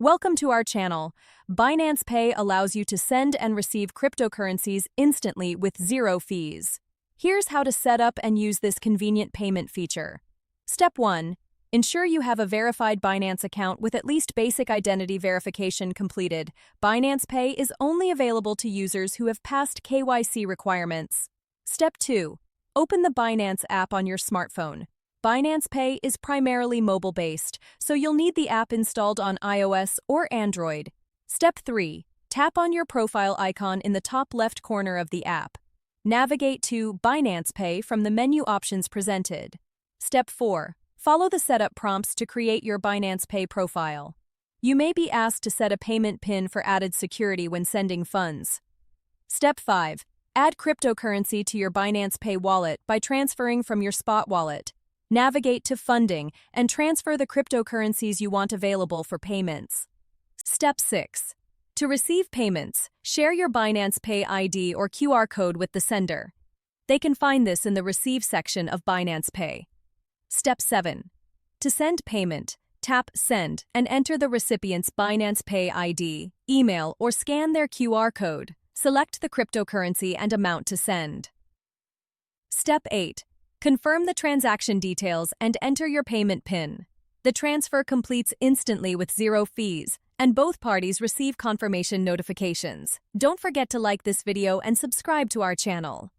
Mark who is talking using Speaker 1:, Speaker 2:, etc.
Speaker 1: Welcome to our channel. Binance Pay allows you to send and receive cryptocurrencies instantly with zero fees. Here's how to set up and use this convenient payment feature. Step 1. Ensure you have a verified Binance account with at least basic identity verification completed. Binance Pay is only available to users who have passed KYC requirements. Step 2. Open the Binance app on your smartphone. Binance Pay is primarily mobile-based, so you'll need the app installed on iOS or Android. Step 3. Tap on your profile icon in the top left corner of the app. Navigate to Binance Pay from the menu options presented. Step 4. Follow the setup prompts to create your Binance Pay profile. You may be asked to set a payment PIN for added security when sending funds. Step 5. Add cryptocurrency to your Binance Pay wallet by transferring from your spot wallet. Navigate to Funding and transfer the cryptocurrencies you want available for payments. Step 6. To receive payments, share your Binance Pay ID or QR code with the sender. They can find this in the Receive section of Binance Pay. Step 7. To send payment, tap Send and enter the recipient's Binance Pay ID, email, or scan their QR code. Select the cryptocurrency and amount to send. Step 8. Confirm the transaction details and enter your payment PIN. The transfer completes instantly with zero fees, and both parties receive confirmation notifications. Don't forget to like this video and subscribe to our channel.